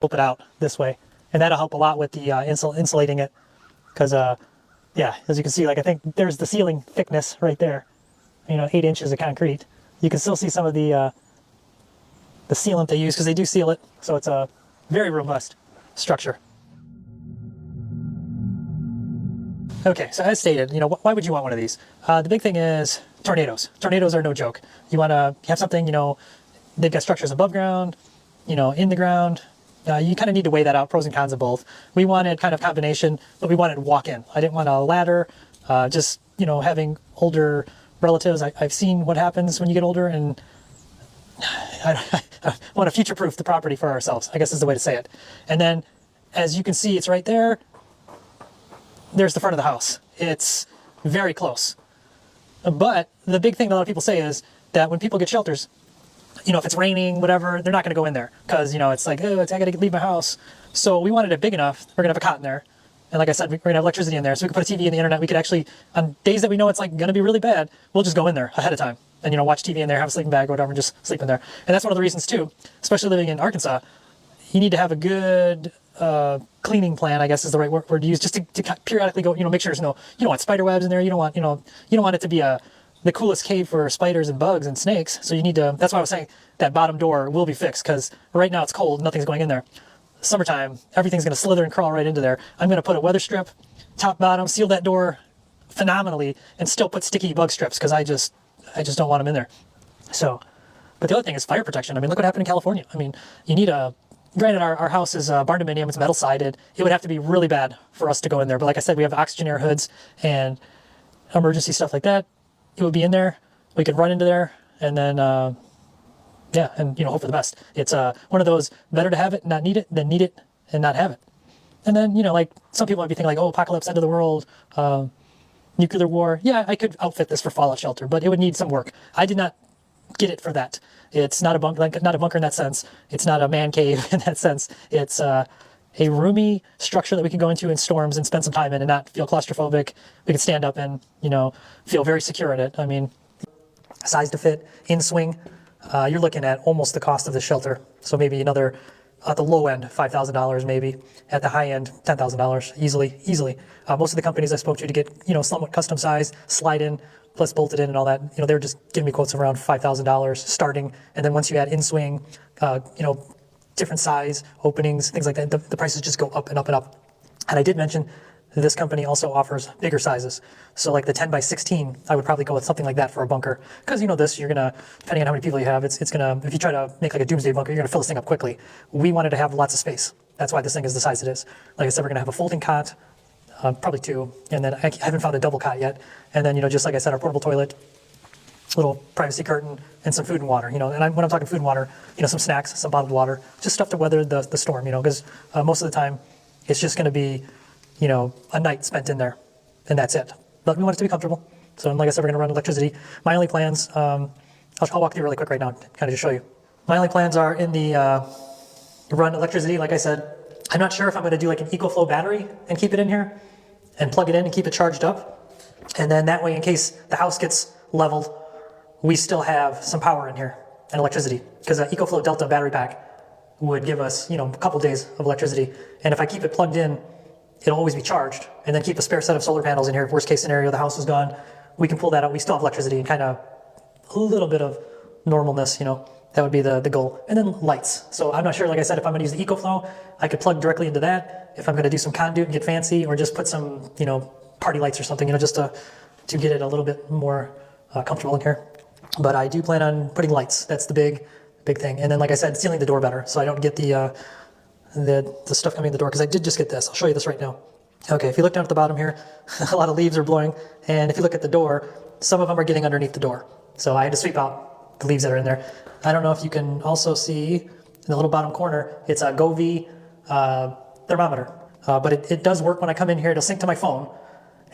slope it out this way, and that'll help a lot with the insulating it, because yeah, as you can see, like I think there's the ceiling thickness right there, 8 inches of concrete. You can still see some of the sealant they use, because they do seal it, so it's a very robust structure. Okay, so as stated, why would you want one of these? The big thing is tornadoes. Tornadoes are no joke. You want to have something, they've got structures above ground, in the ground. You kind of need to weigh that out, pros and cons of both. We wanted kind of combination, but we wanted walk-in. I didn't want a ladder. Just, having older relatives, I've seen what happens when you get older, and I want to future-proof the property for ourselves, I guess is the way to say it. And then, as you can see, it's right there. There's the front of the house. It's very close. But the big thing that a lot of people say is that when people get shelters, if it's raining, whatever, they're not going to go in there, because, it's like, oh, I got to leave my house. So we wanted it big enough. We're going to have a cot in there. And like I said, we're going to have electricity in there. So we can put a TV in the internet. We could actually, on days that we know it's like going to be really bad, we'll just go in there ahead of time and, watch TV in there, have a sleeping bag or whatever, and just sleep in there. And that's one of the reasons too, especially living in Arkansas, you need to have a good cleaning plan, I guess is the right word to use, just to periodically go, make sure there's no, you don't want spider webs in there. You don't want, you don't want it to be the coolest cave for spiders and bugs and snakes. So you need to, that's why I was saying that bottom door will be fixed, because right now it's cold, nothing's going in there. Summertime, everything's going to slither and crawl right into there. I'm going to put a weather strip, top, bottom, seal that door phenomenally, and still put sticky bug strips, because I just don't want them in there. So, but the other thing is fire protection. I mean, look what happened in California. I mean, you need granted our house is barn dominium, it's metal sided. It would have to be really bad for us to go in there. But like I said, we have oxygen air hoods and emergency stuff like that. It would be in there. We could run into there, and then, yeah, and, hope for the best. It's one of those, better to have it and not need it than need it and not have it. And then, like some people might be thinking like, oh, apocalypse, end of the world, nuclear war. Yeah, I could outfit this for fallout shelter, but it would need some work. I did not get it for that. It's not a bunker, not a bunker in that sense. It's not a man cave in that sense. It's a roomy structure that we can go into in storms and spend some time in and not feel claustrophobic. We can stand up and, feel very secure in it. I mean, size to fit, in swing, you're looking at almost the cost of the shelter. So maybe another, at the low end, $5,000 maybe. At the high end, $10,000 easily. Most of the companies I spoke to get, somewhat custom size, slide in, plus bolted in and all that, they're just giving me quotes of around $5,000 starting. And then once you add in swing, different size, openings, things like that, the prices just go up and up and up. And I did mention this company also offers bigger sizes. So like the 10 by 16, I would probably go with something like that for a bunker. Because this, you're gonna, depending on how many people you have, it's gonna, if you try to make like a doomsday bunker, you're gonna fill this thing up quickly. We wanted to have lots of space. That's why this thing is the size it is. Like I said, we're gonna have a folding cot, probably 2, and then I haven't found a double cot yet. And then, just like I said, our portable toilet, little privacy curtain, and some food and water, and when I'm talking food and water, some snacks, some bottled water, just stuff to weather the storm, because most of the time it's just going to be, a night spent in there, and that's it. But we want it to be comfortable. So like I said, we're going to run electricity. My only plans, I'll walk through really quick right now, kind of just show you. My only plans are in the run electricity, like I said. I'm not sure if I'm going to do like an EcoFlow battery and keep it in here and plug it in and keep it charged up. And then that way, in case the house gets leveled, we still have some power in here and electricity, because an EcoFlow Delta battery pack would give us, a couple days of electricity. And if I keep it plugged in, it'll always be charged, and then keep a spare set of solar panels in here. Worst case scenario, the house is gone. We can pull that out. We still have electricity and kind of a little bit of normalness, that would be the goal. And then lights. So I'm not sure, like I said, if I'm going to use the EcoFlow, I could plug directly into that. If I'm going to do some conduit and get fancy, or just put some, party lights or something, just to get it a little bit more comfortable in here. But I do plan on putting lights. That's the big thing. And then, like I said, sealing the door better, so I don't get the stuff coming in the door, because I did just get this. I'll show you this right now. Okay, if you look down at the bottom here, a lot of leaves are blowing. And if you look at the door, some of them are getting underneath the door. So I had to sweep out the leaves that are in there. I don't know if you can also see in the little bottom corner, it's a Govee thermometer. But it does work when I come in here. It'll sync to my phone,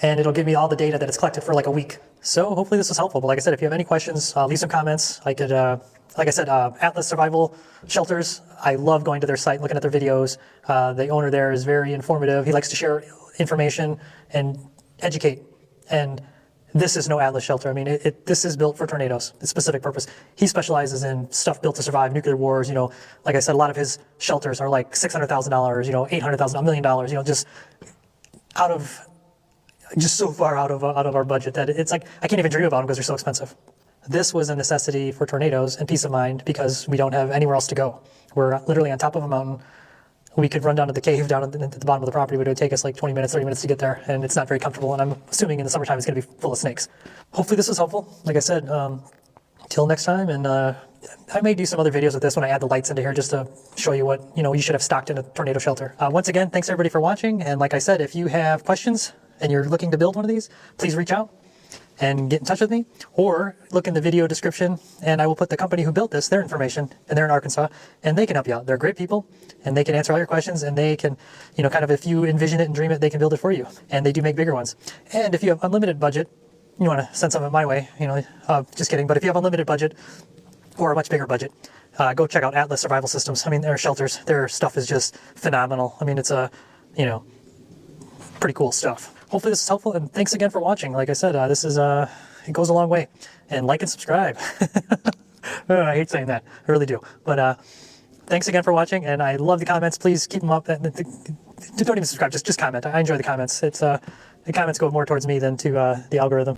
and it'll give me all the data that it's collected for like a week. So hopefully this was helpful. But like I said, if you have any questions, leave some comments. I could, like I said, Atlas Survival Shelters, I love going to their site, looking at their videos. The owner there is very informative. He likes to share information and educate. And This is no Atlas shelter. I mean, this is built for tornadoes. It's specific purpose. He specializes in stuff built to survive nuclear wars. You know, like I said, a lot of his shelters are like $600,000, you know, $800,000, $1 million, you know, just so far out of our budget that it's like, I can't even dream about them because they're so expensive. This was a necessity for tornadoes and peace of mind because we don't have anywhere else to go. We're literally on top of a mountain. We could run down to the cave down at the bottom of the property, but it would take us like 20 minutes, 30 minutes to get there, and it's not very comfortable, and I'm assuming in the summertime it's going to be full of snakes. Hopefully this was helpful. Like I said, till next time, and I may do some other videos with this when I add the lights into here just to show you what, you know, you should have stocked in a tornado shelter. Once again, thanks everybody for watching, and like I said, if you have questions and you're looking to build one of these, please reach out and get in touch with me, or look in the video description and I will put the company who built this, their information, and they're in Arkansas, and they can help you out. They're great people, and they can answer all your questions, and they can, you know, kind of, if you envision it and dream it, they can build it for you, and they do make bigger ones. And if you have unlimited budget, you want to send some of it my way, you know, just kidding, but if you have unlimited budget or a much bigger budget, go check out Atlas Survival Systems. I mean, their shelters, their stuff is just phenomenal. I mean, it's you know, pretty cool stuff. Hopefully this is helpful, and thanks again for watching. Like I said, this is it goes a long way, and like and subscribe. I hate saying that, I really do, but thanks again for watching, and I love the comments. Please keep them up. Don't even subscribe, just comment. I enjoy the comments. It's the comments go more towards me than to the algorithm.